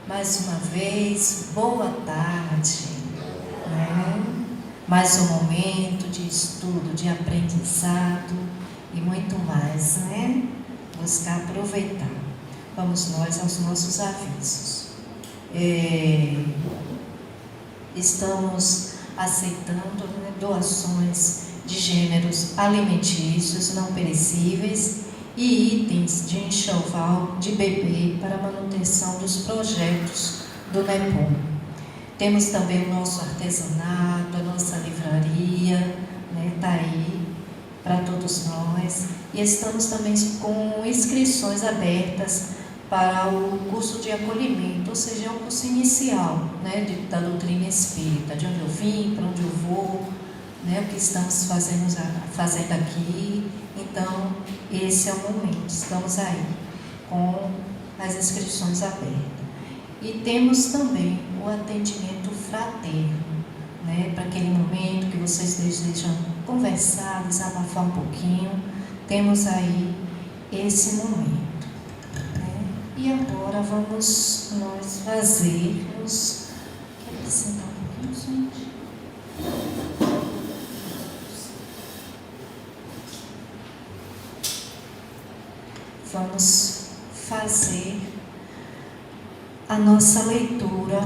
Mais uma vez, boa tarde, né? Mais um momento de estudo, de aprendizado e muito mais, né? Buscar aproveitar. Vamos nós aos nossos avisos. Estamos aceitando, né, doações de gêneros alimentícios não perecíveis e itens de enxoval de bebê para manutenção dos projetos do NEPOM. Temos também o nosso artesanato, a nossa livraria, né, está aí para todos nós. E estamos também com inscrições abertas para o curso de acolhimento, ou seja, é um curso inicial, né, da doutrina espírita, de onde eu vim, para onde eu vou, né, o que estamos fazendo aqui. Então, esse é o momento, estamos aí com as inscrições abertas. E temos também o atendimento fraterno, né, para aquele momento que vocês desejam conversar, desabafar um pouquinho, temos aí esse momento, né? E agora vamos nós fazermos... Quer sentar um pouquinho, gente? Vamos fazer a nossa leitura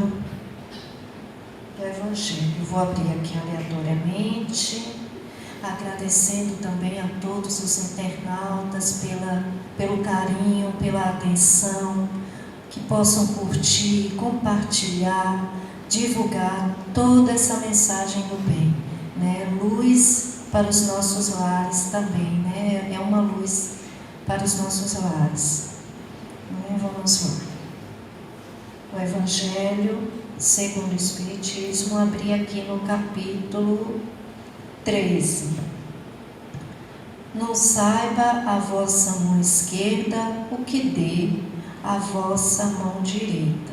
do Evangelho. Vou abrir aqui aleatoriamente, agradecendo também a todos os internautas pelo carinho, pela atenção, que possam curtir, compartilhar, divulgar toda essa mensagem do bem, né? Luz para os nossos lares também, né? É uma luz para os nossos lares. Vamos lá. O Evangelho segundo o Espiritismo, abri aqui no capítulo 13. Não saiba a vossa mão esquerda o que dê a vossa mão direita.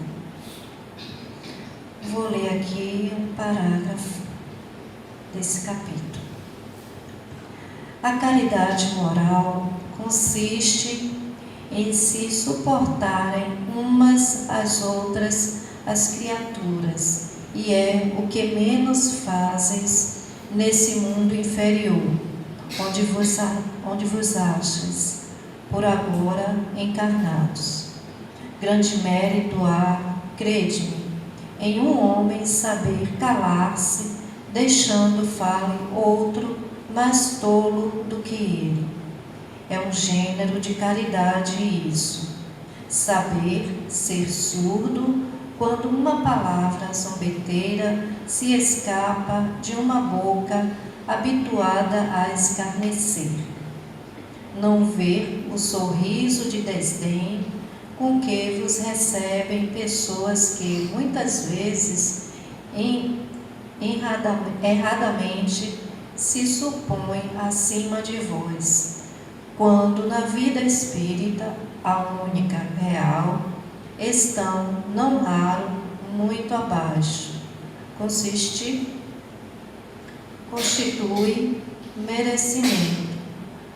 Vou ler aqui um parágrafo desse capítulo. A caridade moral consiste em se suportarem umas às outras as criaturas, e é o que menos fazes nesse mundo inferior, onde vos achas, por agora encarnados. Grande mérito há, crede-me, em um homem saber calar-se, deixando fale outro mais tolo do que ele. É um gênero de caridade isso, saber ser surdo quando uma palavra zombeteira se escapa de uma boca habituada a escarnecer. Não ver o sorriso de desdém com que vos recebem pessoas que, muitas vezes, erradamente, se supõem acima de vós, quando na vida espírita, a única real, estão, não raro, muito abaixo. Constitui merecimento,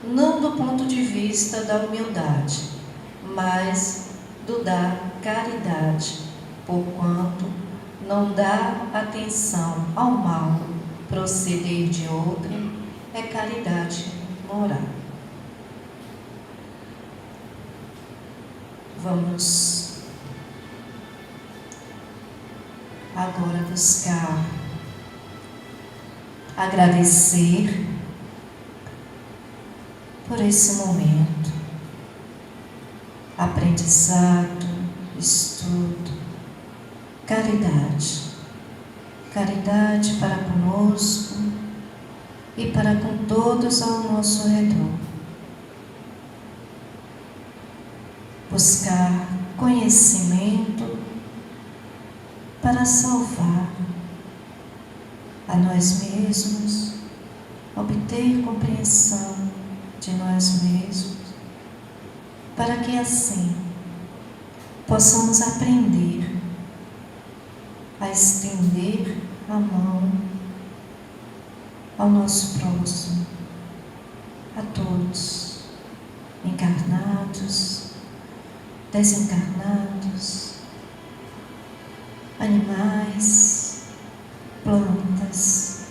não do ponto de vista da humildade, mas do da caridade, porquanto não dá atenção ao mal proceder de outrem, é caridade moral. Vamos agora buscar agradecer por esse momento, aprendizado, estudo, caridade para conosco e para com todos ao nosso redor. Buscar conhecimento para salvar a nós mesmos, obter compreensão de nós mesmos, para que assim possamos aprender a estender a mão ao nosso próximo, a todos, encarnados, desencarnados, animais, plantas,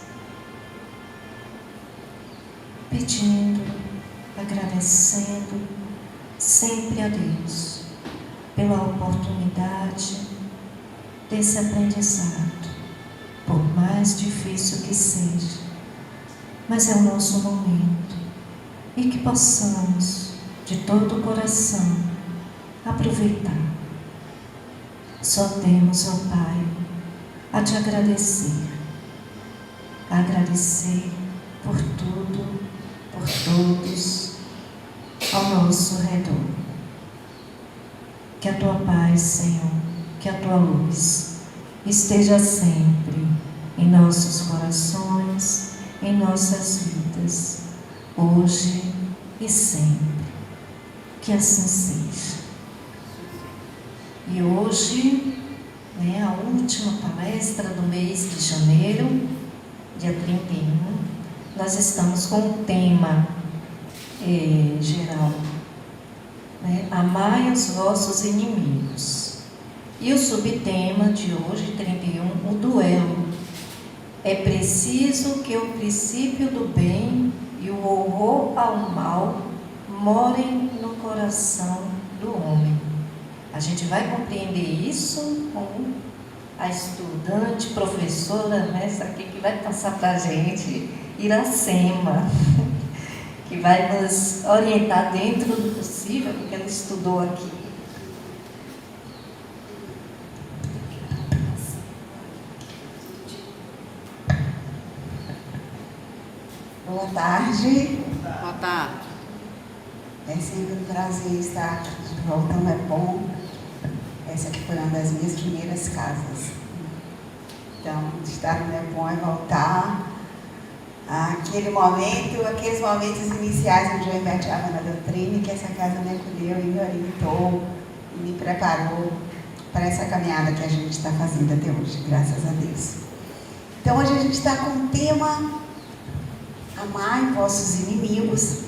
pedindo, agradecendo sempre a Deus pela oportunidade desse aprendizado, por mais difícil que seja, mas é o nosso momento, e que possamos de todo o coração aproveitar. Só temos, ó Pai, a te agradecer por tudo, por todos ao nosso redor. Que a tua paz, Senhor, que a tua luz esteja sempre em nossos corações, em nossas vidas, hoje e sempre. Que assim seja. E hoje, a última palestra do mês de janeiro, dia 31, nós estamos com um tema geral, amai os vossos inimigos. E o subtema de hoje, 31, o duelo. É preciso que o princípio do bem e o horror ao mal morem no coração do homem. A gente vai compreender isso com a estudante, professora, essa aqui que vai passar para a gente, Iracema, que vai nos orientar dentro do possível, porque ela estudou aqui. Boa tarde. Boa tarde. É sempre um prazer estar aqui de volta no NEPOM. Essa aqui foi uma das minhas primeiras casas. Então, estar no NEPOM é voltar aqueles momentos iniciais onde eu engateava na doutrina, que essa casa me acolheu e me orientou e me preparou para essa caminhada que a gente está fazendo até hoje, graças a Deus. Então, hoje a gente está com o tema Amai vossos inimigos,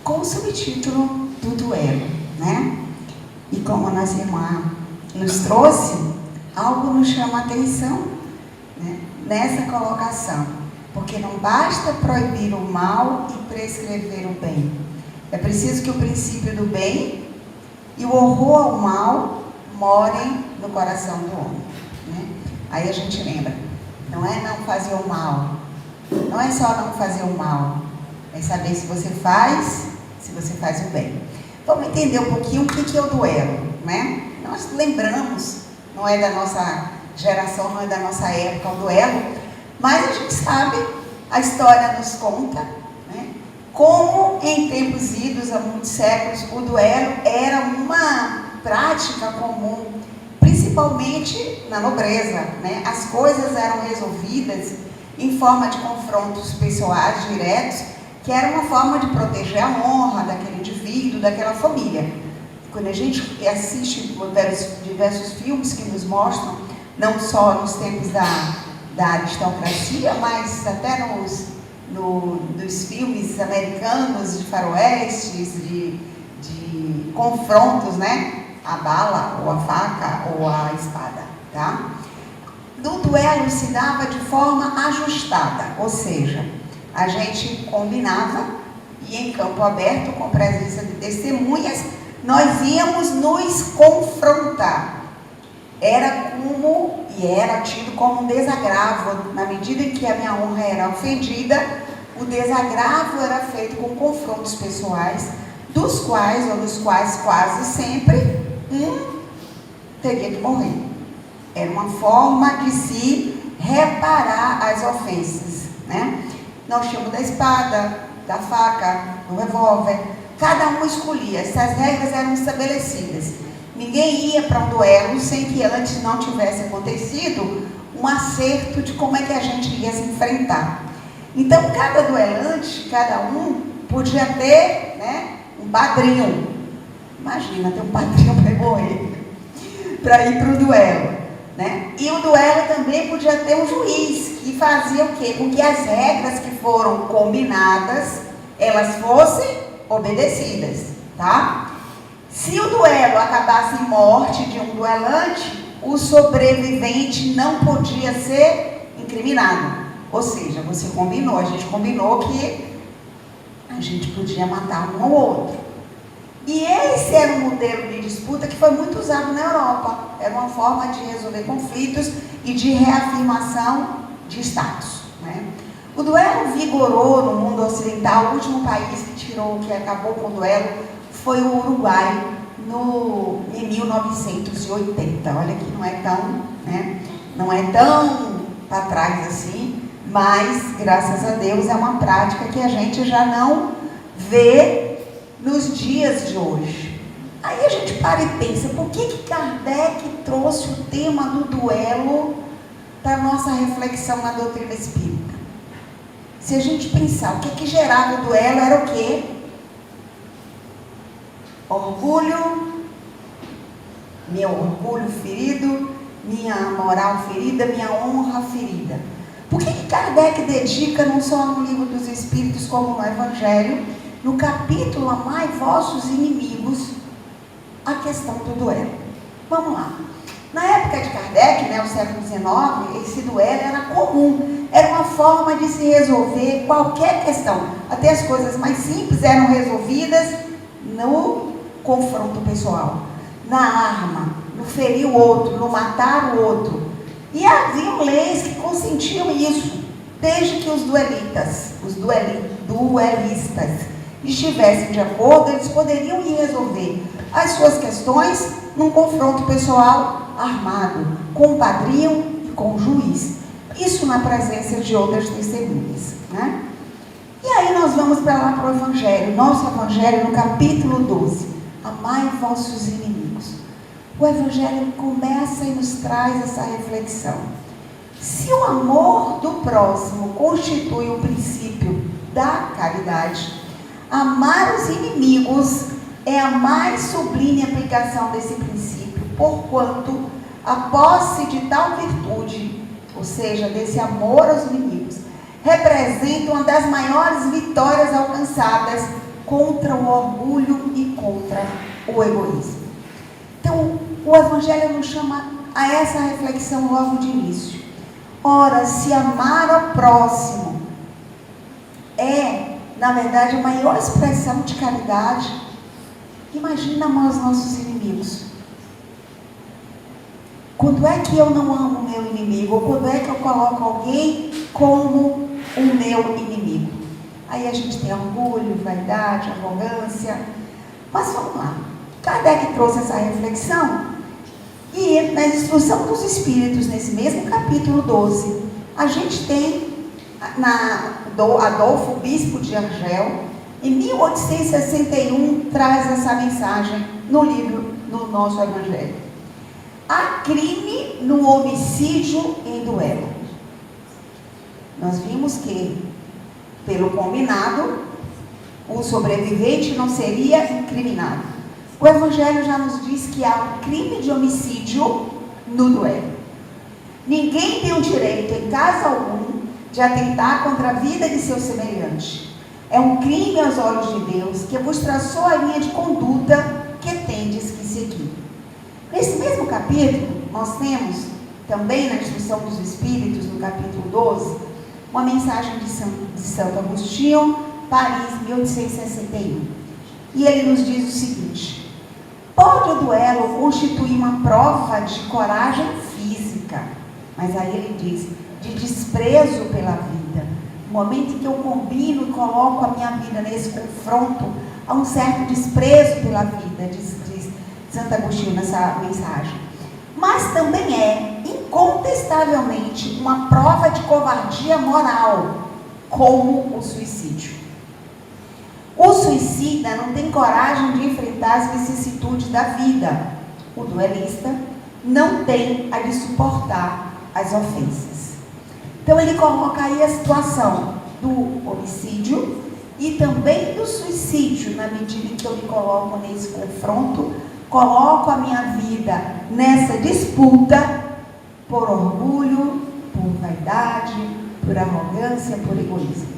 com o subtítulo do duelo, E como a nossa irmã nos trouxe, algo nos chama a atenção, nessa colocação, porque não basta proibir o mal e prescrever o bem. É preciso que o princípio do bem e o horror ao mal morem no coração do homem, Aí a gente lembra, não é não fazer o mal, não é só não fazer o mal, é saber se você faz o bem. Vamos entender um pouquinho o que é o duelo, Nós lembramos, não é da nossa geração, não é da nossa época o duelo, mas a gente sabe, a história nos conta, como em tempos idos, há muitos séculos, o duelo era uma prática comum, principalmente na nobreza, As coisas eram resolvidas em forma de confrontos pessoais diretos, que era uma forma de proteger a honra daquele indivíduo, daquela família. Quando a gente assiste diversos filmes que nos mostram, não só nos tempos da aristocracia, mas até nos filmes americanos de faroestes, de confrontos, A bala, ou a faca, ou a espada, No duelo se dava de forma ajustada, ou seja, a gente combinava e em campo aberto, com presença de testemunhas, nós íamos nos confrontar. Era tido como um desagravo, na medida em que a minha honra era ofendida, o desagravo era feito com confrontos pessoais, dos quais quase sempre teria que morrer. Era uma forma de se reparar as ofensas, Nós tínhamos da espada, da faca, do revólver, cada um escolhia, essas regras eram estabelecidas. Ninguém ia para um duelo sem que antes não tivesse acontecido um acerto de como é que a gente ia se enfrentar. Então, cada duelante, cada um, podia ter um padrinho. Imagina, ter um padrinho para morrer, para ir para o duelo. E o duelo também podia ter um juiz, que fazia o quê? Com que as regras que foram combinadas, elas fossem obedecidas, Se o duelo acabasse em morte de um duelante, o sobrevivente não podia ser incriminado. Ou seja, a gente combinou que a gente podia matar um ao outro. E esse era um modelo de disputa que foi muito usado na Europa. Era uma forma de resolver conflitos e de reafirmação de status, né? O duelo vigorou no mundo ocidental. O último país que acabou com o duelo foi o Uruguai, em 1980. Olha que não é tão para trás assim, mas graças a Deus é uma prática que a gente já não vê nos dias de hoje. Aí a gente para e pensa, por que Kardec trouxe o tema do duelo para a nossa reflexão na doutrina espírita? Se a gente pensar, o que gerava o duelo era o quê? Orgulho, meu orgulho ferido, minha moral ferida, minha honra ferida. Por que Kardec dedica, não só no Livro dos Espíritos, como no Evangelho, no capítulo Amai Vossos Inimigos, a questão do duelo? Vamos lá. Na época de Kardec, o século XIX, esse duelo era comum. Era uma forma de se resolver qualquer questão. Até as coisas mais simples eram resolvidas no confronto pessoal, na arma, no ferir o outro, no matar o outro. E haviam leis que consentiam isso, desde que os duelistas estivessem de acordo, eles poderiam ir resolver as suas questões num confronto pessoal armado, com o padrinho e com o juiz. Isso na presença de outras testemunhas, né? E aí nós vamos para lá para o Evangelho, nosso Evangelho no capítulo 12. Amai vossos inimigos. O Evangelho começa e nos traz essa reflexão. Se o amor do próximo constitui o princípio da caridade, amar os inimigos é a mais sublime aplicação desse princípio, porquanto a posse de tal virtude, ou seja, desse amor aos inimigos, representa uma das maiores vitórias alcançadas contra o orgulho e contra o egoísmo. Então, o Evangelho nos chama a essa reflexão logo de início. Ora, se amar ao próximo é, na verdade, a maior expressão de caridade, imagina amar os nossos inimigos. Quando é que eu não amo o meu inimigo? Ou quando é que eu coloco alguém como o meu inimigo? Aí a gente tem orgulho, vaidade, arrogância. Mas vamos lá. Kardec trouxe essa reflexão e na Instrução dos Espíritos, nesse mesmo capítulo 12, a gente tem Adolfo, bispo de Argel, em 1861, traz essa mensagem no nosso Evangelho. Há crime no homicídio em duelo. Nós vimos que, pelo combinado, o sobrevivente não seria incriminado. O Evangelho já nos diz que há um crime de homicídio no duelo. Ninguém tem o direito, em caso algum, de atentar contra a vida de seu semelhante. É um crime aos olhos de Deus, que vos traçou a linha de conduta que tendes que seguir. Nesse mesmo capítulo, nós temos, também na Instrução dos Espíritos, no capítulo 12, uma mensagem de Santo Agostinho, Paris, 1861. E ele nos diz o seguinte: pode o duelo constituir uma prova de coragem física, mas aí ele diz, de desprezo pela vida. No momento em que eu combino e coloco a minha vida nesse confronto, há um certo desprezo pela vida, diz Santo Agostinho nessa mensagem. Mas também é, incontestavelmente, uma prova de covardia moral, como o suicídio. O suicida não tem coragem de enfrentar as vicissitudes da vida. O duelista não tem a de suportar as ofensas. Então ele coloca aí a situação do homicídio e também do suicídio, na medida em que eu me coloco nesse confronto, coloco a minha vida nessa disputa por orgulho, por vaidade, por arrogância, por egoísmo.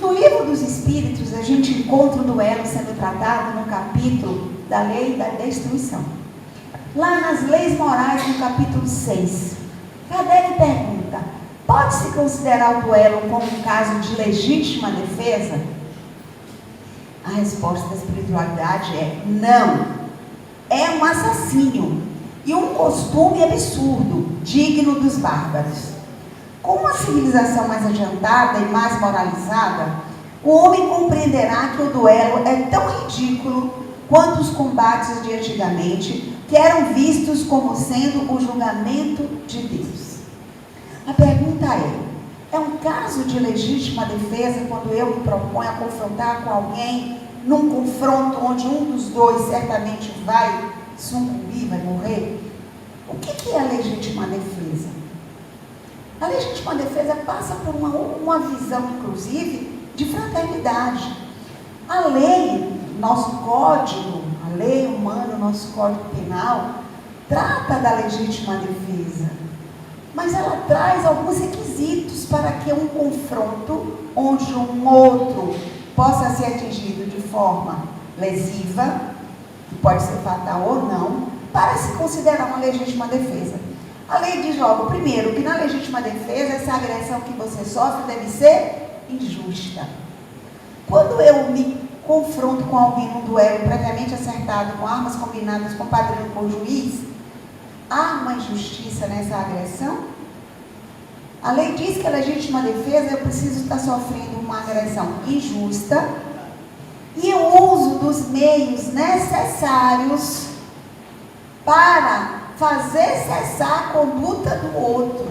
No Livro dos Espíritos, a gente encontra o duelo sendo tratado no capítulo da lei da destruição. Lá nas Leis Morais, no capítulo 6, Kardec pergunta: pode-se considerar o duelo como um caso de legítima defesa? A resposta da espiritualidade é não. É um assassínio e um costume absurdo, digno dos bárbaros. Com uma civilização mais adiantada e mais moralizada, o homem compreenderá que o duelo é tão ridículo quanto os combates de antigamente, que eram vistos como sendo o julgamento de Deus. A pergunta é um caso de legítima defesa quando eu me proponho a confrontar com alguém num confronto onde um dos dois certamente vai sucumbir, vai morrer? O que é a legítima defesa? A legítima defesa passa por uma visão, inclusive, de fraternidade. A lei, nosso código, a lei humana, nosso código penal, trata da legítima defesa, mas ela traz alguns requisitos para que um confronto onde um outro possa ser atingido de forma lesiva, que pode ser fatal ou não, para se considerar uma legítima defesa. A lei diz logo, primeiro, que na legítima defesa, essa agressão que você sofre deve ser injusta. Quando eu me confronto com alguém num duelo previamente acertado, com armas combinadas com o padrão, com o juiz, há uma injustiça nessa agressão? A lei diz que a legítima defesa, eu preciso estar sofrendo uma agressão injusta e eu uso dos meios necessários para fazer cessar a conduta do outro.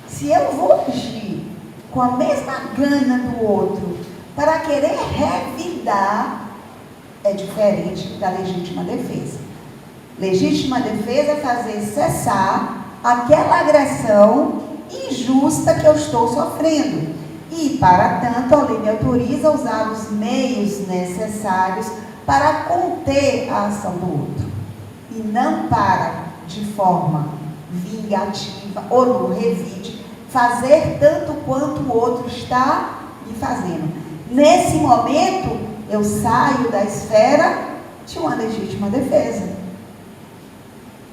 Se eu vou agir com a mesma gana do outro para querer revidar, é diferente da legítima defesa. Legítima defesa é fazer cessar aquela agressão injusta que eu estou sofrendo. E, para tanto, a lei me autoriza a usar os meios necessários para conter a ação do outro. E não para, de forma vingativa ou no revide, fazer tanto quanto o outro está me fazendo. Nesse momento, eu saio da esfera de uma legítima defesa.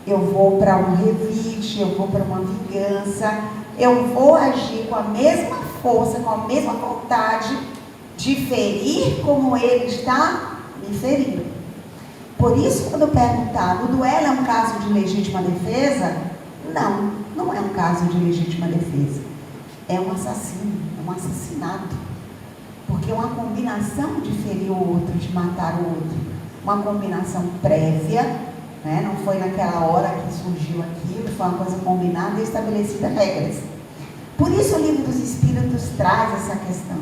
Eu vou para um revide, eu vou para uma vingança, eu vou agir com a mesma força, com a mesma vontade de ferir como ele está me ferindo. Por isso, quando perguntar, o duelo é um caso de legítima defesa? Não, não é um caso de legítima defesa. É um assassino, é um assassinato. Porque é uma combinação de ferir o outro, de matar o outro. Uma combinação prévia, né? Não foi naquela hora que surgiu aquilo, foi uma coisa combinada e estabelecida regras. Por isso o Livro dos Espíritos traz essa questão.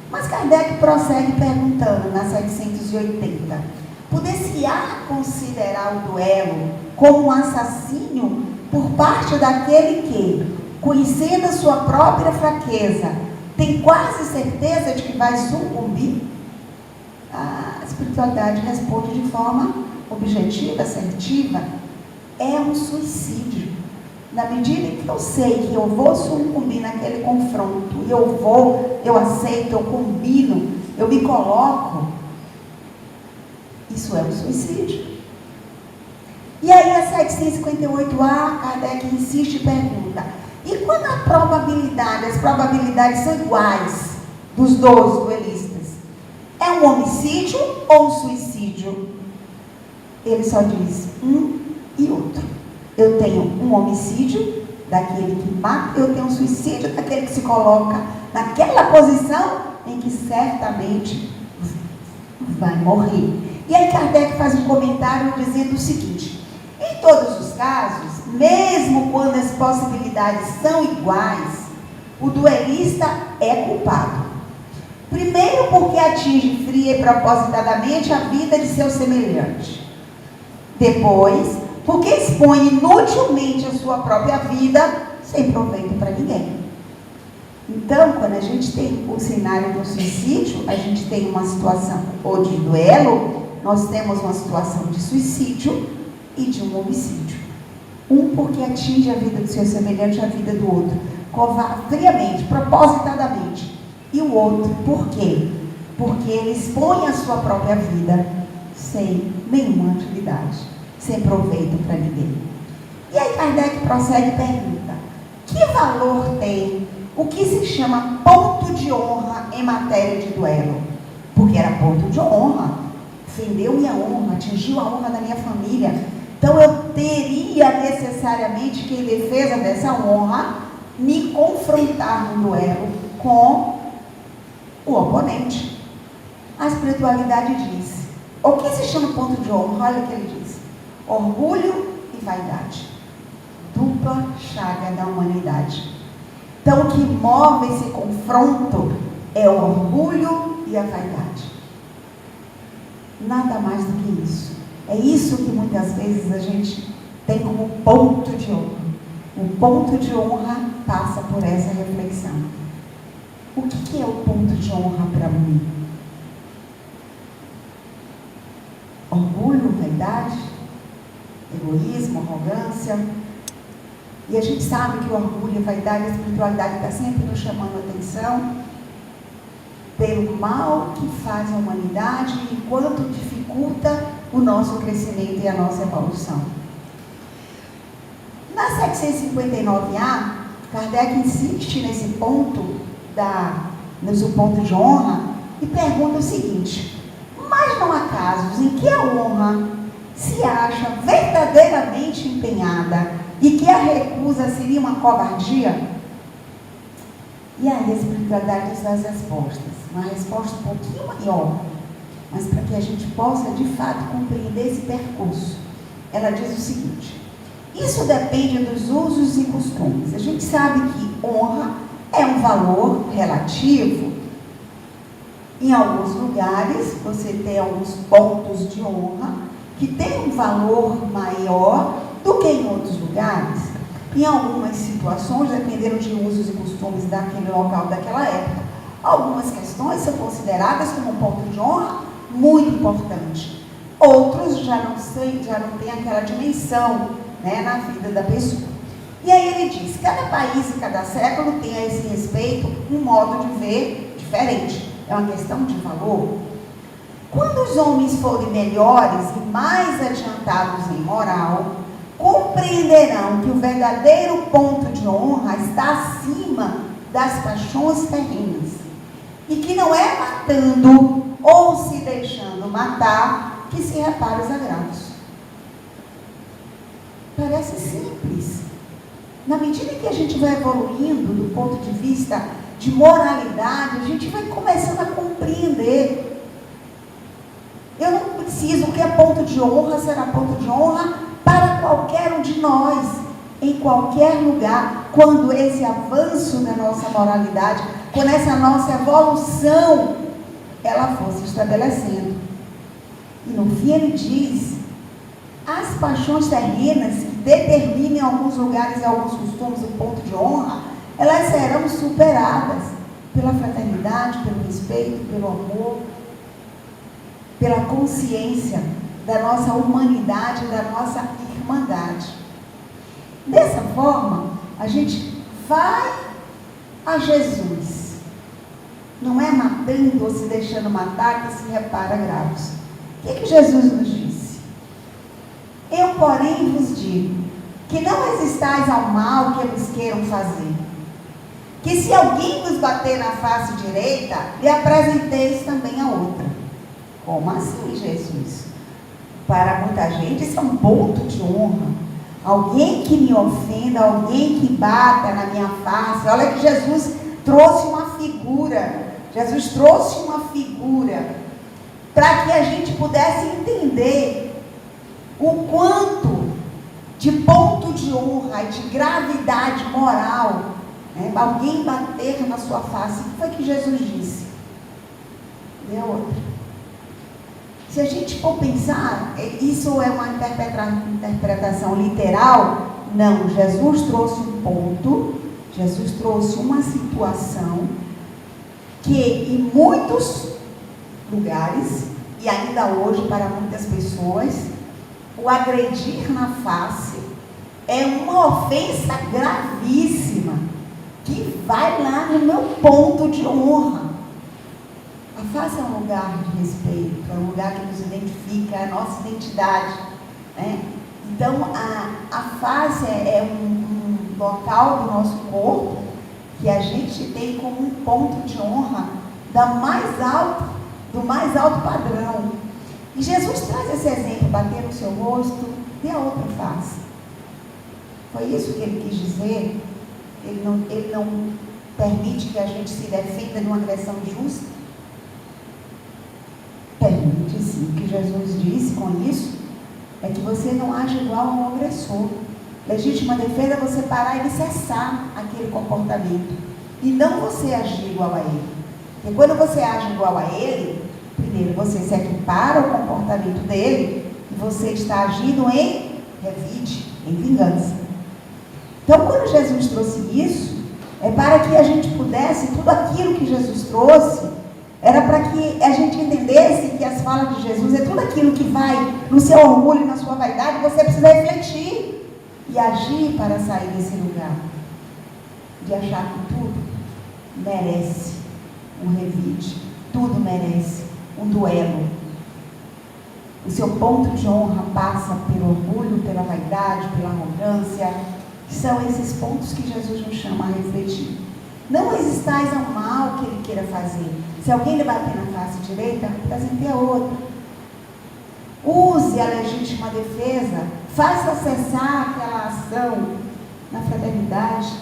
Mas Kardec prossegue perguntando, na 780, poder-se-á considerar o duelo como um assassínio por parte daquele que, conhecendo a sua própria fraqueza, tem quase certeza de que vai sucumbir? A espiritualidade responde de forma objetiva, assertiva, é um suicídio. Na medida em que eu sei que eu vou sucumbir naquele confronto, e eu aceito, eu combino, eu me coloco, isso é um suicídio. E aí a 758A, Kardec insiste e pergunta, e quando as probabilidades são iguais dos dois duelistas, é um homicídio ou um suicídio? Ele só diz um e outro. Eu tenho um homicídio daquele que mata, eu tenho um suicídio daquele que se coloca naquela posição em que certamente vai morrer. E aí Kardec faz um comentário dizendo o seguinte, em todos os casos, mesmo quando as possibilidades são iguais, o duelista é culpado. Primeiro porque atinge fria e propositadamente a vida de seu semelhante. Depois, porque expõe inutilmente a sua própria vida sem proveito para ninguém. Então, quando a gente tem o cenário do suicídio, a gente tem uma situação ou de duelo, nós temos uma situação de suicídio e de um homicídio. Um porque atinge a vida do seu semelhante, a vida do outro, friamente, propositadamente. E o outro, por quê? Porque ele expõe a sua própria vida sem nenhuma utilidade, sem proveito para ninguém. E aí Kardec prossegue e pergunta: que valor tem o que se chama ponto de honra em matéria de duelo? Porque era ponto de honra, ofendeu minha honra, atingiu a honra da minha família. Então eu teria necessariamente que, em defesa dessa honra, me confrontar no duelo com o oponente. A espiritualidade diz: o que se chama ponto de honra? Olha o que ele diz: orgulho e vaidade, dupla chaga da humanidade. Então, o que move esse confronto é o orgulho e a vaidade. Nada mais do que isso. É isso que muitas vezes a gente tem como ponto de honra. O ponto de honra passa por essa reflexão. O que é o ponto de honra para mim? Orgulho, vaidade, egoísmo, arrogância. E a gente sabe que o orgulho, a vaidade, a espiritualidade está sempre nos chamando a atenção pelo mal que faz a humanidade e quanto dificulta o nosso crescimento e a nossa evolução. Na 759A, Kardec insiste nesse ponto, nesse ponto de honra, e pergunta o seguinte: mas não há casos em que a honra se acha verdadeiramente empenhada e que a recusa seria uma covardia? E aí a espiritualidade nos dá as respostas, uma resposta um pouquinho maior, mas para que a gente possa de fato compreender esse percurso. Ela diz o seguinte: isso depende dos usos e costumes. A gente sabe que honra é um valor relativo. Em alguns lugares você tem alguns pontos de honra que têm um valor maior do que em outros lugares. Em algumas situações, dependendo de usos e costumes daquele local, daquela época, algumas questões são consideradas como um ponto de honra muito importante. Outros já não têm aquela dimensão, né, na vida da pessoa. E aí ele diz: cada país e cada século tem a esse respeito um modo de ver diferente. É uma questão de valor. Quando os homens forem melhores e mais adiantados em moral, compreenderão que o verdadeiro ponto de honra está acima das paixões terrenas e que não é matando ou se deixando matar que se repara os agravos. Parece simples. Na medida que a gente vai evoluindo do ponto de vista de moralidade, a gente vai começando a compreender. Eu não preciso, o que é ponto de honra será ponto de honra para qualquer um de nós, em qualquer lugar, quando esse avanço da nossa moralidade, quando essa nossa evolução, ela for se estabelecendo. E no fim ele diz: as paixões terrenas que determinam em alguns lugares e alguns costumes o ponto de honra, elas serão superadas pela fraternidade, pelo respeito, pelo amor, pela consciência da nossa humanidade, da nossa irmandade. Dessa forma, a gente vai a Jesus. Não é matando ou se deixando matar que se repara agravos. O que Jesus nos disse? Eu, porém, vos digo que não resistais ao mal que vos queiram fazer. Que se alguém vos bater na face direita, lhe apresenteis também a outra. Como assim, Jesus? Para muita gente isso é um ponto de honra. Alguém que me ofenda, alguém que bata na minha face. Olha que Jesus trouxe uma figura. Jesus trouxe uma figura para que a gente pudesse entender o quanto de ponto de honra e de gravidade moral, né? Alguém bater na sua face. O que foi que Jesus disse? Dê outra. Se a gente for pensar, isso é uma interpretação literal? Não, Jesus trouxe um ponto, Jesus trouxe uma situação que em muitos lugares, e ainda hoje para muitas pessoas, o agredir na face é uma ofensa gravíssima, que vai lá no meu ponto de honra. A face é um lugar de respeito, é um lugar que nos identifica, é a nossa identidade. né? Então, a face é um local do nosso corpo que a gente tem como um ponto de honra do mais alto padrão. E Jesus traz esse exemplo: bater no seu rosto, dê a outra face. Foi isso que ele quis dizer. Ele não permite que a gente se defenda de uma agressão injusta. Permite sim. O que Jesus disse com isso é que você não age igual a um agressor. Legítima defesa é você parar e cessar aquele comportamento, e não você agir igual a ele. Porque quando você age igual a ele, primeiro você se equipara ao comportamento dele e você está agindo em revide, em vingança. Então, quando Jesus trouxe isso, é para que a gente pudesse, tudo aquilo que Jesus trouxe, era para que a gente entendesse que as falas de Jesus é tudo aquilo que vai no seu orgulho e na sua vaidade. Você precisa refletir e agir para sair desse lugar de achar que tudo merece um revide, tudo merece um duelo. O seu ponto de honra passa pelo orgulho, pela vaidade, pela arrogância. São esses pontos que Jesus nos chama a refletir. Não resistais ao mal que ele queira fazer. Se alguém lhe bater na face direita, apresente a outra. Use a legítima defesa. Faça cessar aquela ação na fraternidade,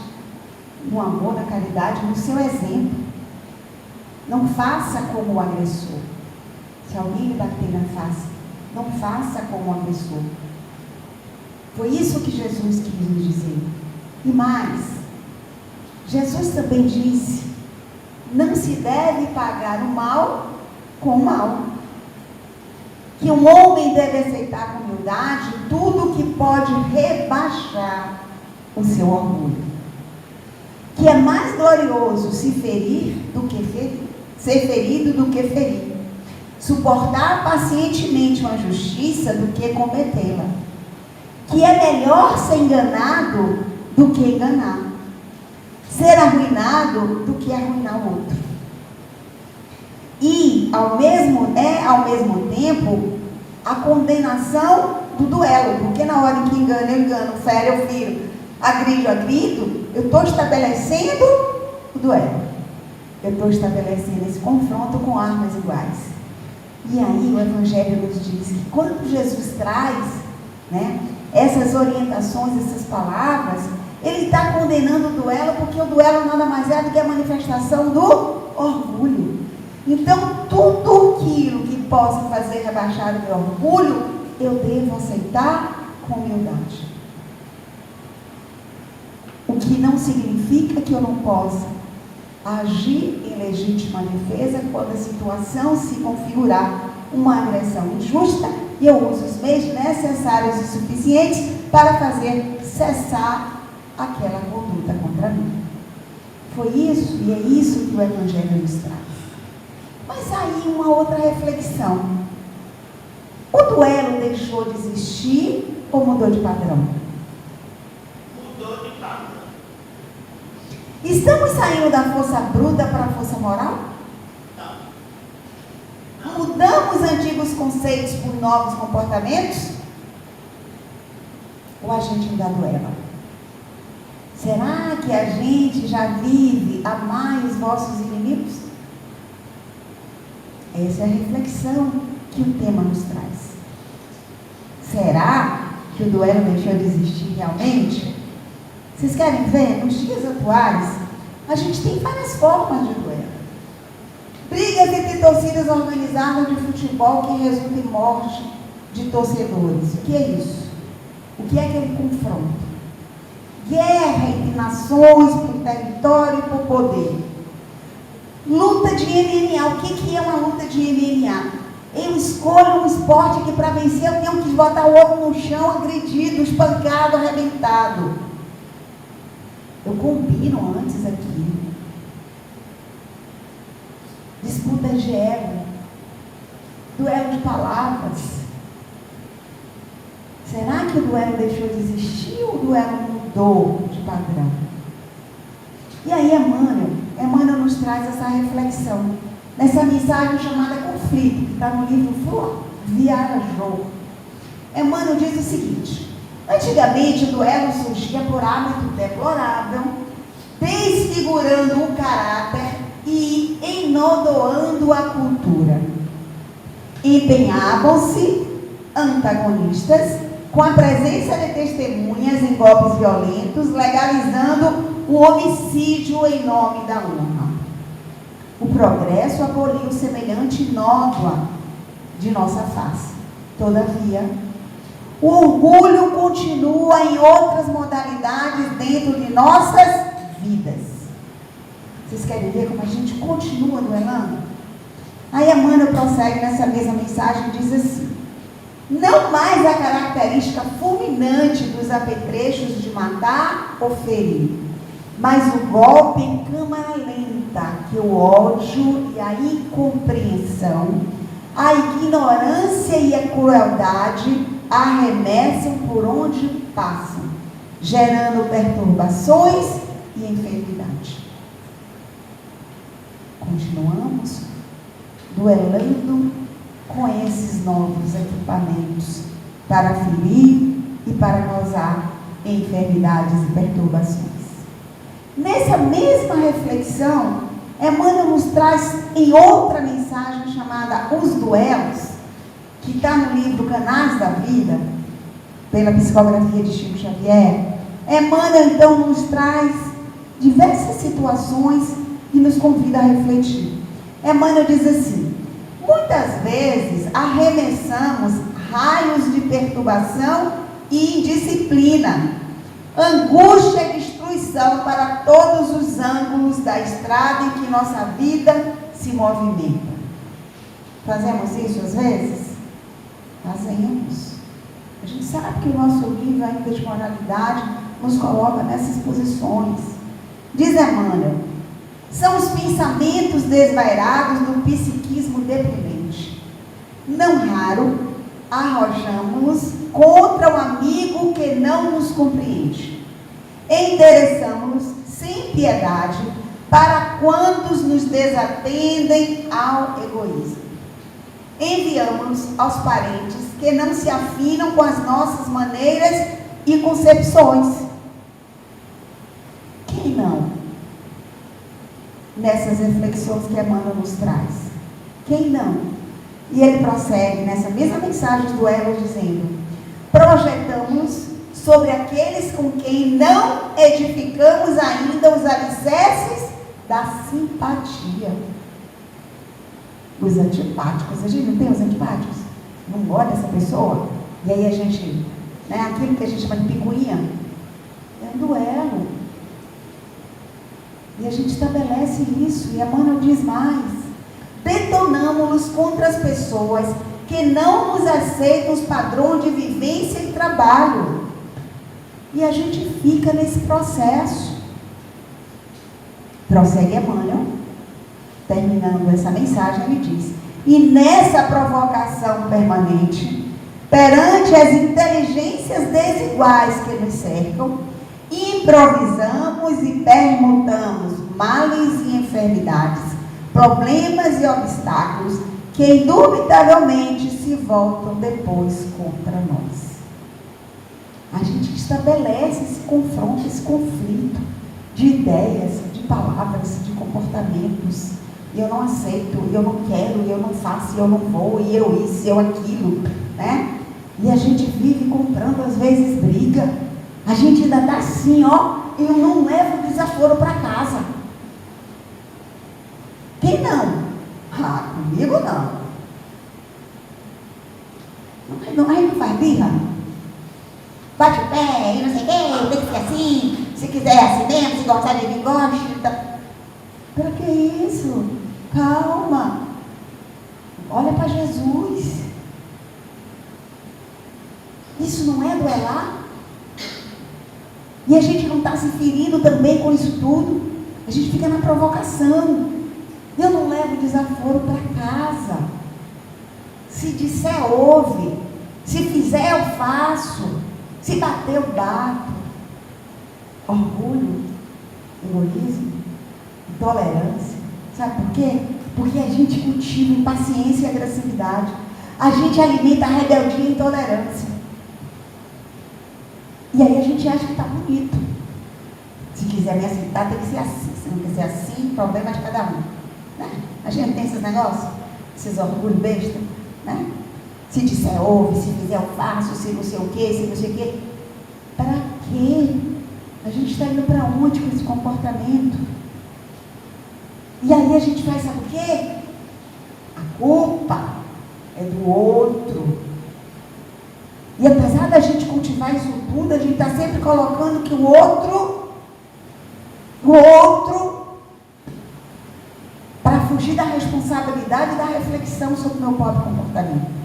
no amor, na caridade, no seu exemplo. Não faça como o agressor. Se alguém lhe bater na face, não faça como o agressor. Foi isso que Jesus quis nos dizer. E mais, Jesus também disse: não se deve pagar o mal com o mal. Que um homem deve aceitar com humildade tudo que pode rebaixar o seu orgulho. Que é mais glorioso se ferir do que ferir, ser ferido do que ferir. Suportar pacientemente uma injustiça do que cometê-la. Que é melhor ser enganado do que enganar. Ser arruinado do que arruinar o outro. E, ao mesmo tempo, a condenação do duelo. Porque na hora em que engano, eu engano, fere, eu firo, agride, eu agrido, eu estou estabelecendo o duelo. Eu estou estabelecendo esse confronto com armas iguais. E aí o Evangelho nos diz que quando Jesus traz, né, essas orientações, essas palavras, ele está condenando o duelo, porque o duelo nada mais é do que a manifestação do orgulho. Então, tudo aquilo que possa fazer rebaixar o meu orgulho, eu devo aceitar com humildade. O que não significa que eu não possa agir em legítima defesa quando a situação se configurar uma agressão injusta, e eu uso os meios necessários e suficientes para fazer cessar aquela conduta contra mim. Foi isso, e é isso que o Evangelho nos traz. Mas aí uma outra reflexão. O duelo deixou de existir ou mudou de padrão? Mudou de padrão. Estamos saindo da força bruta para a força moral? Não. Mudamos antigos conceitos por novos comportamentos? Ou a gente ainda duela? Será que a gente já vive amai os vossos inimigos? Essa é a reflexão que o tema nos traz. Será que o duelo deixou de existir realmente? Vocês querem ver? Nos dias atuais, a gente tem várias formas de duelo. Brigas entre torcidas organizadas de futebol que resultam em morte de torcedores. O que é isso? O que é aquele confronto? Guerra entre nações por território e por poder. Luta de MMA. O que é uma luta de MMA? Eu escolho um esporte que para vencer eu tenho que botar o outro no chão, agredido, espancado, arrebentado. Eu combino antes aqui. Disputa de ego. Duelo de palavras. Será que o duelo deixou de existir ou o duelo mudou de padrão? E aí Emmanuel nos traz essa reflexão, nessa mensagem chamada Conflito, que está no livro Viajou. Emmanuel diz o seguinte: antigamente o duelo surgia por hábito deplorável, desfigurando o caráter e enodoando a cultura. Empenhavam-se antagonistas com a presença de testemunhas em golpes violentos, legalizando o homicídio em nome da honra. O progresso aboliu semelhante nódoa de nossa face. Todavia, o orgulho continua em outras modalidades dentro de nossas vidas. Vocês querem ver como a gente continua duelando? Aí Emmanuel prossegue nessa mesma mensagem e diz assim: não mais a característica fulminante dos apetrechos de matar ou ferir, mas o golpe em câmara lenta que o ódio e a incompreensão, a ignorância e a crueldade arremessam por onde passam, gerando perturbações e enfermidade. Continuamos duelando com esses novos equipamentos para ferir e para causar enfermidades e perturbações. Nessa mesma reflexão, Emmanuel nos traz em outra mensagem chamada Os Duelos, que está no livro Canais da Vida, pela psicografia de Chico Xavier. Emmanuel então nos traz diversas situações e nos convida a refletir. Emmanuel diz assim: muitas vezes arremessamos raios de perturbação e indisciplina, angústia e destruição para todos os ângulos da estrada em que nossa vida se movimenta. Fazemos isso às vezes? Fazemos. A gente sabe que o nosso livro ainda de moralidade nos coloca nessas posições. Diz Emmanuel: são os pensamentos desvairados do psiquismo deprimente. Não raro, arrojamos-nos contra o amigo que não nos compreende. Endereçamos-nos sem piedade para quantos nos desatendem ao egoísmo. Enviamos-nos aos parentes que não se afinam com as nossas maneiras e concepções. Quem não? Nessas reflexões que Emmanuel nos traz. Quem não? E ele prossegue nessa mesma mensagem dos duelos dizendo: projetamos sobre aqueles com quem não edificamos ainda os alicerces da simpatia. Os antipáticos, a gente não tem os antipáticos? Não gosta dessa pessoa? E aí a gente, aquilo que a gente chama de picuinha, é um duelo. E a gente estabelece isso, e Emmanuel diz mais: detonamos-nos contra as pessoas que não nos aceitam os padrões de vivência e trabalho. E a gente fica nesse processo. Prossegue Emmanuel, terminando essa mensagem, ele diz: e nessa provocação permanente, perante as inteligências desiguais que nos cercam, improvisamos e permutamos males e enfermidades, problemas e obstáculos que indubitavelmente se voltam depois contra nós. A gente estabelece esse confronto, esse conflito de ideias, de palavras, de comportamentos. Eu não aceito, eu não quero, eu não faço, eu não vou, e eu isso, eu aquilo, né? E a gente vive comprando, às vezes, briga. A gente ainda está assim, eu não levo desaforo para casa. Quem não? Comigo não. Aí não faz birra? Bate o pé e não sei o quê, tem que ser assim. Se quiser assim mesmo, se gostar de mim, gosta. Para que isso? Calma. Olha para Jesus. Isso não é duelar? E a gente não está se ferindo também com isso tudo? A gente fica na provocação. Eu não levo desaforo para casa. Se disser, ouve. Se fizer, eu faço. Se bater, eu bato. Orgulho, egoísmo, intolerância. Sabe por quê? Porque a gente cultiva impaciência e agressividade. A gente alimenta a rebeldia e intolerância. E aí a gente acha que está bonito. Se quiser me aceitar, tem que ser assim. Se não quiser assim, problema de cada um. Né? A gente tem esses negócios, esses orgulhos bestas, né? Se disser ouve, se fizer eu faço, se não sei o quê, se não sei o quê. Para quê? A gente está indo para onde com esse comportamento? E aí a gente faz, sabe o quê? A culpa é do outro. E apesar da gente cultivar isso tudo, a gente está sempre colocando que o outro, para fugir da responsabilidade e da reflexão sobre o meu próprio comportamento.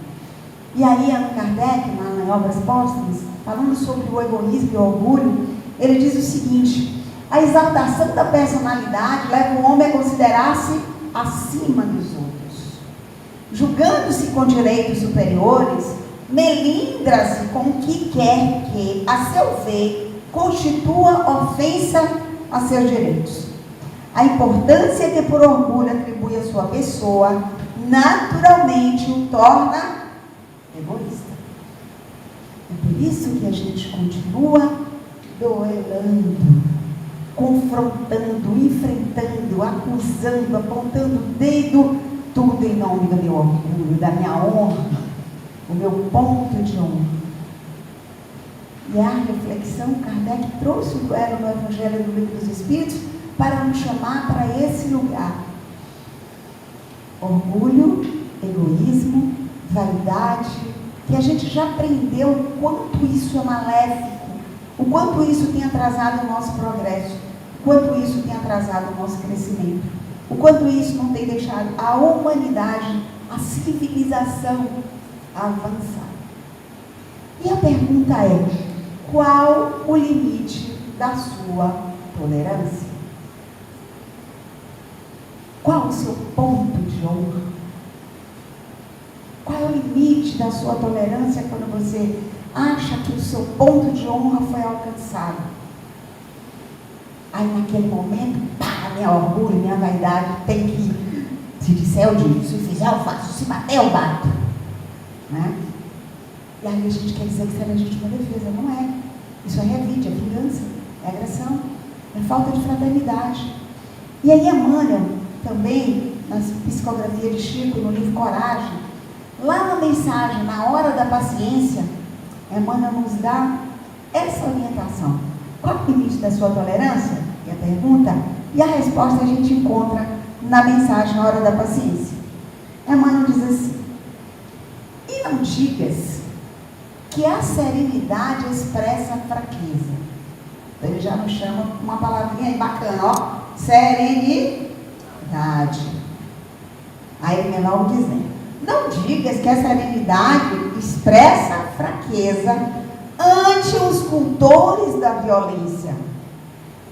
E aí, Allan Kardec, em Obras Póstumas, falando sobre o egoísmo e o orgulho, ele diz o seguinte: a exaltação da personalidade leva o homem a considerar-se acima dos outros. Julgando-se com direitos superiores, melindra-se com o que quer que, a seu ver, constitua ofensa a seus direitos. A importância que por orgulho atribui à sua pessoa, naturalmente o torna egoísta. É por isso que a gente continua duelando, confrontando, enfrentando, acusando, apontando o dedo, tudo em nome do meu orgulho, da minha honra, o meu ponto de honra. E a reflexão, Kardec trouxe ela no Evangelho do Livro dos Espíritos para nos chamar para esse lugar. Orgulho, egoísmo, vaidade, que a gente já aprendeu o quanto isso é maléfico, o quanto isso tem atrasado o nosso progresso, o quanto isso tem atrasado o nosso crescimento, o quanto isso não tem deixado a humanidade, a civilização avançar. E a pergunta é: qual o limite da sua tolerância? Qual o seu ponto de honra? Qual é o limite da sua tolerância quando você acha que o seu ponto de honra foi alcançado? Aí naquele momento, pá, minha orgulho, minha vaidade tem que, se disser eu digo, se fizer eu faço, se bater eu bato. Né? E aí a gente quer dizer que isso é legítima defesa. Não é. Isso é revide, é vingança, é agressão, é falta de fraternidade. E aí Emmanuel, também, na psicografia de Chico, no livro Coragem, lá na mensagem, na hora da paciência, Emmanuel nos dá essa orientação. Qual é o limite da sua tolerância? E a pergunta, e a resposta a gente encontra na mensagem, na hora da paciência. Emmanuel diz assim: e não digas que a serenidade expressa fraqueza. Então ele já nos chama uma palavrinha aí bacana, ó, serenidade. Aí ele vem logo dizendo: não digas que a serenidade expressa fraqueza ante os cultores da violência,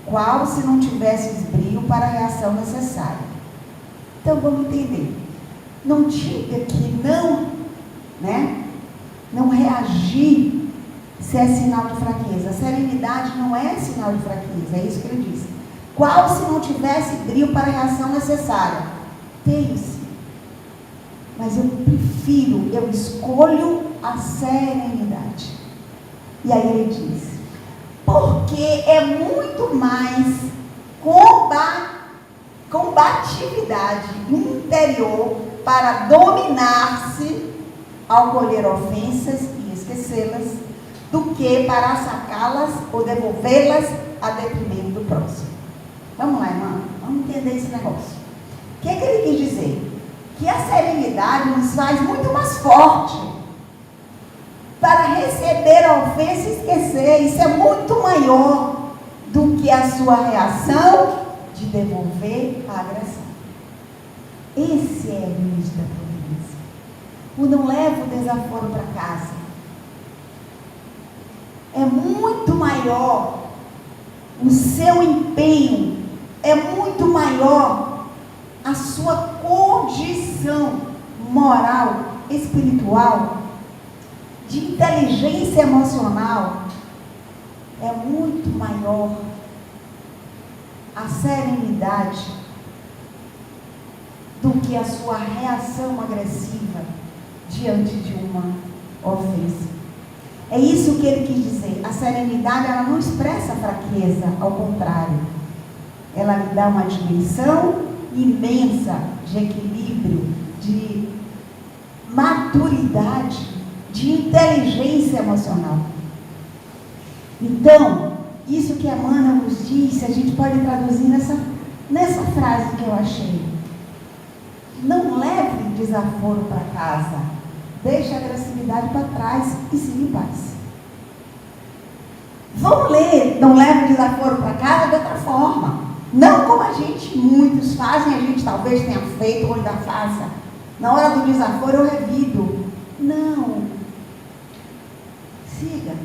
qual se não tivesse brio para a reação necessária. Então vamos entender. Não diga que não reagir se é sinal de fraqueza. A serenidade não é sinal de fraqueza, é isso que ele diz. Qual se não tivesse brio para a reação necessária? Tem-se. Mas eu escolho a serenidade. E aí ele diz: porque é muito mais combatividade interior para dominar-se ao colher ofensas e esquecê-las, do que para sacá-las ou devolvê-las a detrimento do próximo. Vamos lá, irmã, vamos entender esse negócio. O que é que ele quis dizer? Que a serenidade nos faz muito mais forte para receber a ofensa e esquecer. Isso é muito maior do que a sua reação de devolver a agressão. Esse é o limite da tolerância. O não leva o desaforo para casa. É muito maior o seu empenho, é muito maior a sua condição moral, espiritual, de inteligência emocional, é muito maior a serenidade do que a sua reação agressiva diante de uma ofensa. É isso que ele quis dizer. A serenidade, ela não expressa fraqueza, ao contrário. Ela lhe dá uma dimensão imensa de equilíbrio, de maturidade, de inteligência emocional. Então, isso que Emmanuel nos disse, a gente pode traduzir nessa frase que eu achei. Não leve desaforo para casa. Deixe a agressividade para trás e siga em paz. Vamos ler, não leve desaforo para casa de outra forma. Não como muitos fazem, a gente talvez tenha feito ou ainda faça. Na hora do desaforo eu revido. Não. Siga.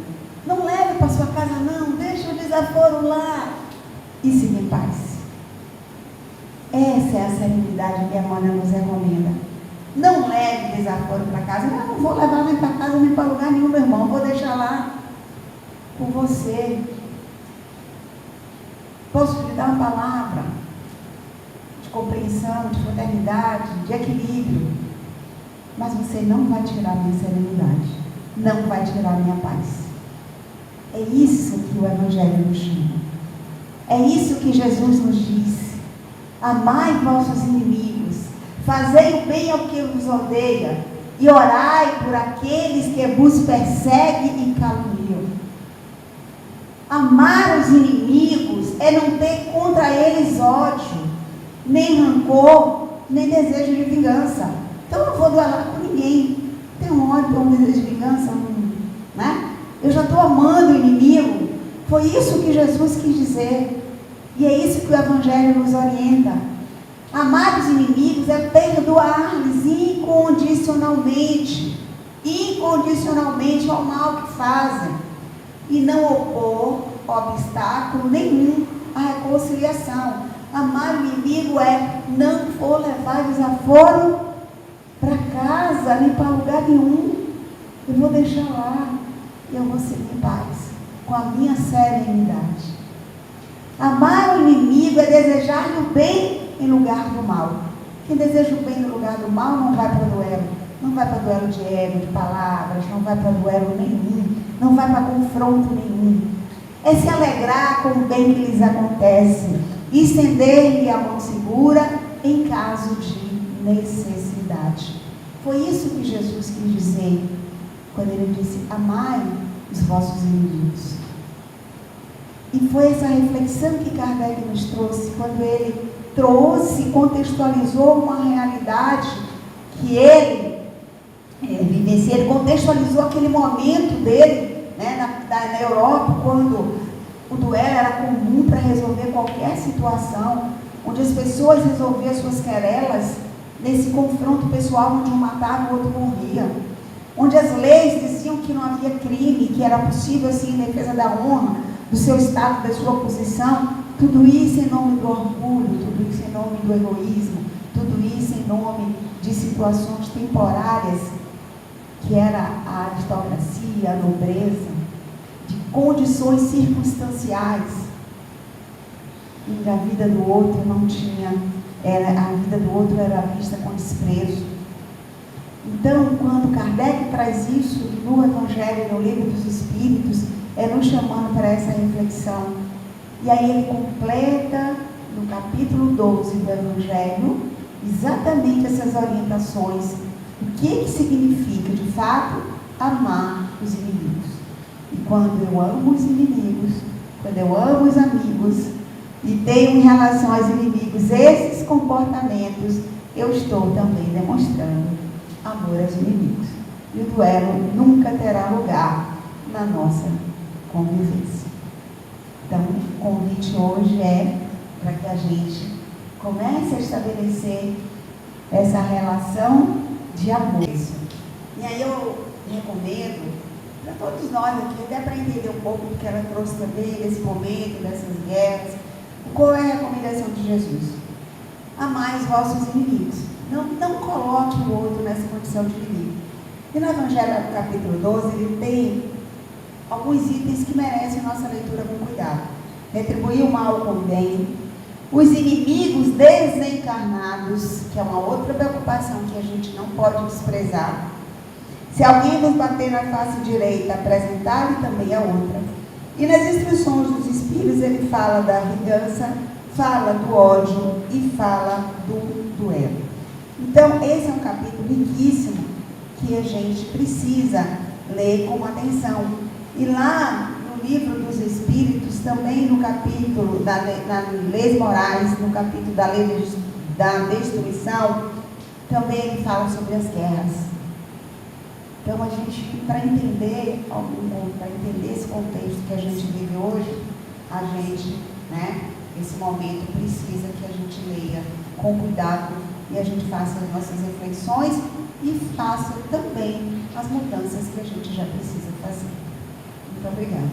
Não leve para sua casa, não. Deixa o desaforo lá e siga em paz. Essa é a serenidade que a Emmanuel nos recomenda. Não leve desaforo para casa. Eu não vou levar nem para casa nem para lugar nenhum, meu irmão. Vou deixar lá com você. Posso lhe dar uma palavra de compreensão, de fraternidade, de equilíbrio. Mas você não vai tirar minha serenidade. Não vai tirar minha paz. É isso que o Evangelho nos chama. É isso que Jesus nos disse. Amai vossos inimigos, fazei o bem ao que vos odeia, e orai por aqueles que vos perseguem e caluniam. Amar os inimigos é não ter contra eles ódio, nem rancor, nem desejo de vingança. Então eu não vou duelar com ninguém. Tem um ódio, tem um desejo de vingança, né? Eu já estou amando o inimigo. Foi isso que Jesus quis dizer. E é isso que o Evangelho nos orienta. Amar os inimigos é perdoar-lhes incondicionalmente ao mal que fazem, e não opor obstáculo nenhum à reconciliação. Amar o inimigo é não vou levar desaforo para casa, nem para lugar nenhum. Eu vou deixar lá e eu vou seguir em paz, com a minha serenidade. Amar o inimigo é desejar-lhe o bem em lugar do mal. Quem deseja o bem no lugar do mal não vai para duelo. Não vai para duelo de ego, de palavras, não vai para duelo nenhum, não vai para confronto nenhum. É se alegrar com o bem que lhes acontece e estender-lhe a mão segura em caso de necessidade. Foi isso que Jesus quis dizer quando ele disse: amai os vossos inimigos. E foi essa reflexão que Kardec nos trouxe, quando ele contextualizou uma realidade que ele vivencia. Ele contextualizou aquele momento dele, né, na Europa, quando o duelo era comum para resolver qualquer situação, onde as pessoas resolviam suas querelas nesse confronto pessoal, onde um matava e o outro morria, onde as leis diziam que não havia crime, que era possível, assim, em defesa da honra, do seu estado, da sua posição. Tudo isso em nome do orgulho, tudo isso em nome do egoísmo, tudo isso em nome de situações temporárias, que era a aristocracia, a nobreza, de condições circunstanciais, e a vida do outro não tinha, a vida do outro era vista com desprezo. Então, quando Kardec traz isso no Evangelho, no Livro dos Espíritos, nos chamando para essa reflexão. E aí ele completa, no capítulo 12 do Evangelho, exatamente essas orientações. O que significa, de fato, amar os inimigos. E quando eu amo os inimigos, quando eu amo os amigos, e tenho em relação aos inimigos esses comportamentos, eu estou também demonstrando amor aos inimigos. E o duelo nunca terá lugar na nossa convivência. Então, o convite hoje é para que a gente comece a estabelecer essa relação de amor. E aí eu recomendo para todos nós aqui, até para entender um pouco do que ela trouxe também nesse momento, dessas guerras, qual é a recomendação de Jesus? Amai os vossos inimigos. Não coloque o outro nessa condição de inimigo. E no Evangelho, no capítulo 12, ele tem alguns itens que merecem nossa leitura com cuidado. Retribuir o mal com o bem, os inimigos desencarnados, que é uma outra preocupação que a gente não pode desprezar. Se alguém vos bater na face direita, apresentar-lhe também a outra. E nas instruções dos Espíritos ele fala da vingança, fala do ódio e fala do duelo. Então, esse é um capítulo riquíssimo que a gente precisa ler com atenção. E lá no livro dos Espíritos, também no capítulo da Leis Morais, no capítulo da Lei da Destruição, também ele fala sobre as guerras. Então, a gente, para entender esse contexto que a gente vive hoje, a gente, esse momento precisa que a gente leia com cuidado e a gente faça as nossas reflexões e faça também as mudanças que a gente já precisa fazer. Muito obrigada.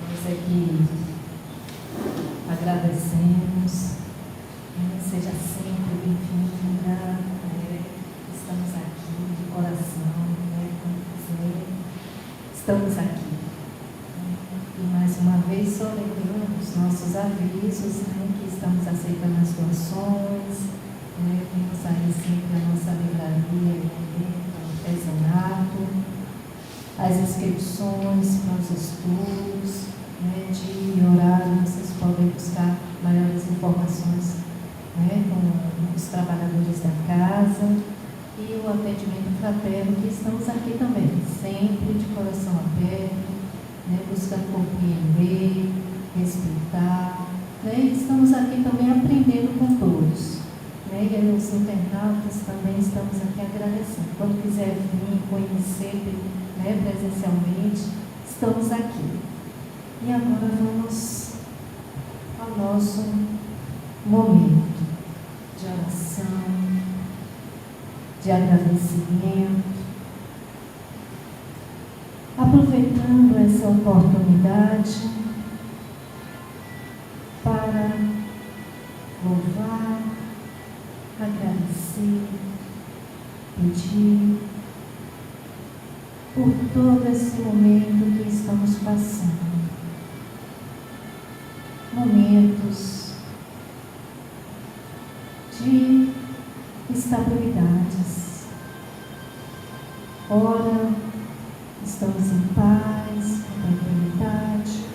Nós aqui agradecemos. Seja sempre bem-vinda. Estamos aqui de coração, como dizer, estamos aqui. E mais uma vez só lembrando os nossos avisos, que estamos aceitando as doações, temos aí sempre a nossa livraria, o artesanato, as inscrições para os estudos, de horário, vocês podem buscar maiores informações com os trabalhadores da casa e o atendimento fraterno, que estamos aqui também, sempre de coração aberto, buscando compreender, respeitar, e estamos aqui também aprendendo com todos, e os internautas também estamos aqui agradecendo. Quando quiser vir conhecer presencialmente, estamos aqui. E agora vamos ao nosso momento de oração, de agradecimento, aproveitando essa oportunidade para louvar, agradecer, pedir por todo esse momento que estamos passando. Momentos de estabilidades. Ora, estamos em paz, em tranquilidade.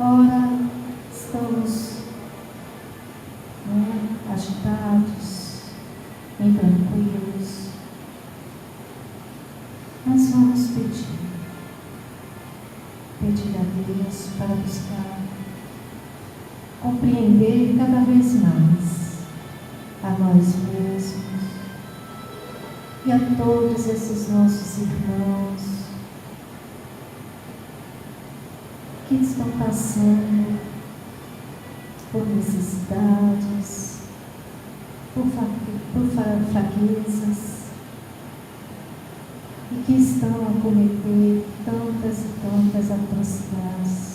Ora, estamos agitados, intranquilos. Mas vamos pedir a Deus para buscar compreender cada vez mais a nós mesmos e a todos esses nossos irmãos que estão passando por necessidades, por fraquezas e que estão a cometer tantas e tantas atrocidades.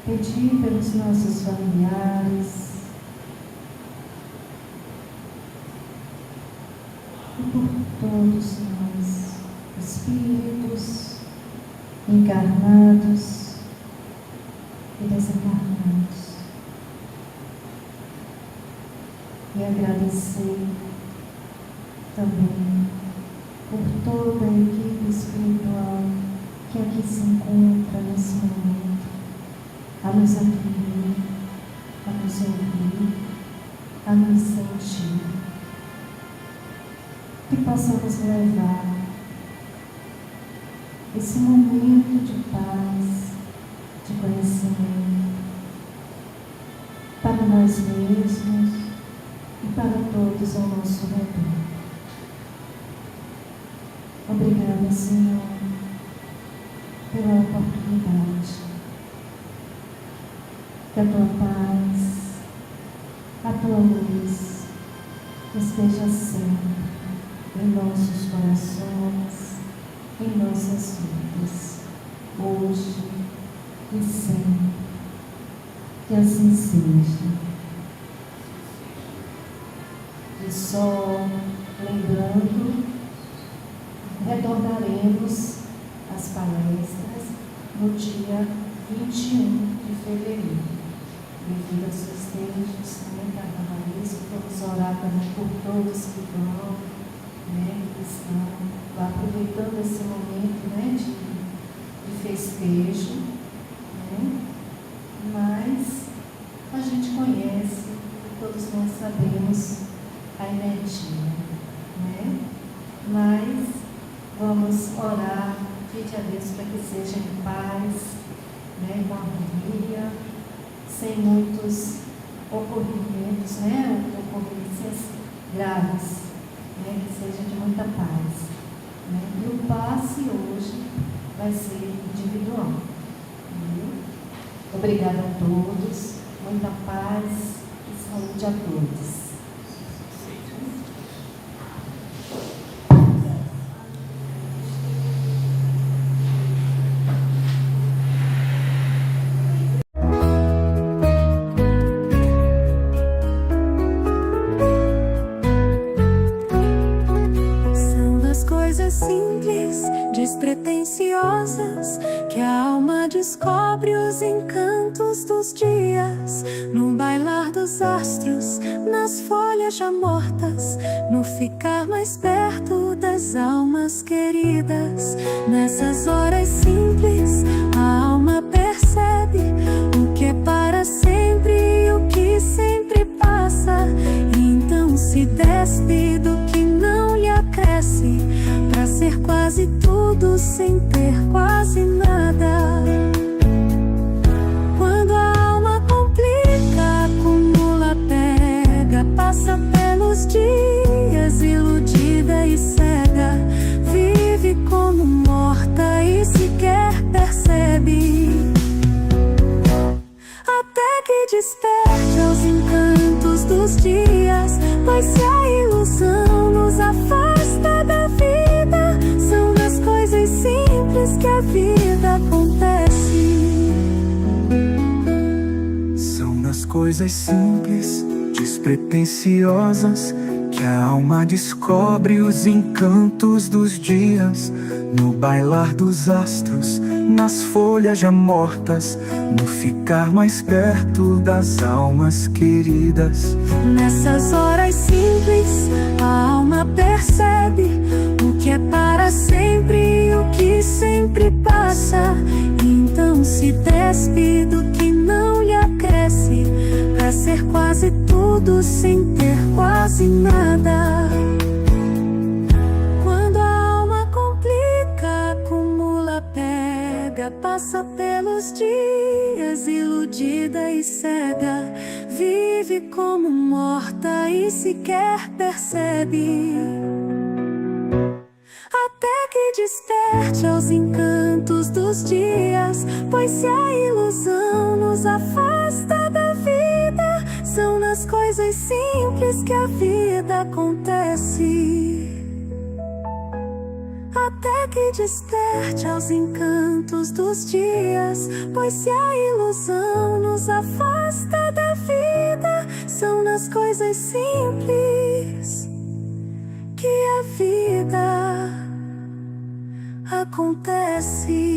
Pedir pelos nossos familiares e por todos nós, espíritos encarnados e desencarnados, e agradecer também por toda a equipe espiritual que aqui se encontra nesse momento, a nos acolher, a nos ouvir, a nos sentir, que possamos levar esse momento de paz, de conhecimento, para nós mesmos e para todos ao nosso redor. Obrigada, Senhor, pela oportunidade. Que a tua paz, a tua luz esteja sempre em nossos corações, em nossas vidas, hoje e sempre. Que assim seja. E só lembrando, retornaremos às palestras no dia 21 de fevereiro. Devido aos festejos, carnavalesco, vamos orar. orar também por todos que vão, né, que estão lá aproveitando esse momento, né, de festejo, né? Mas a gente conhece, todos nós sabemos a energia, né? Mas vamos orar, pedir a Deus para que seja em paz, né, com harmonia, sem muitos ocorrimentos, né, ocorrências graves, né, que seja de muita paz, né? E o passe hoje vai ser individual. Né? Obrigada a todos, muita paz e saúde a todos. Simples, despretensiosas, que a alma descobre os encantos dos dias, no bailar dos astros, nas folhas já mortas, no ficar mais perto das almas queridas. Nessas horas simples, a alma percebe o que é para sempre e o que sempre passa, e então se despe do que não lhe acresce, pra ser quase tudo sem ter quase nada. Quando a alma complica, acumula, pega, passa pelos dias iludida e cega, vive como morta e sequer percebe, até que desperte aos encantos dos dias, pois se a ilusão nos afasta da vida, são nas coisas simples que a vida acontece. São nas coisas simples, despretensiosas, que a alma descobre os encantos dos dias, no bailar dos astros, nas folhas já mortas, no ficar mais perto das almas queridas. Nessas horas simples, a alma percebe o que é para sempre e o que sempre passa, e então se despe do que não lhe acresce, pra ser quase tudo sem ter quase nada. Quando a alma complica, acumula, pega, passa pelos dias iludida e cega, vive como morta e sequer percebe, até que desperte aos encantos dos dias, pois se a ilusão nos afasta da vida, são nas coisas simples que a vida acontece. Até que desperte aos encantos dos dias, pois se a ilusão nos afasta da vida, são nas coisas simples que a vida acontece.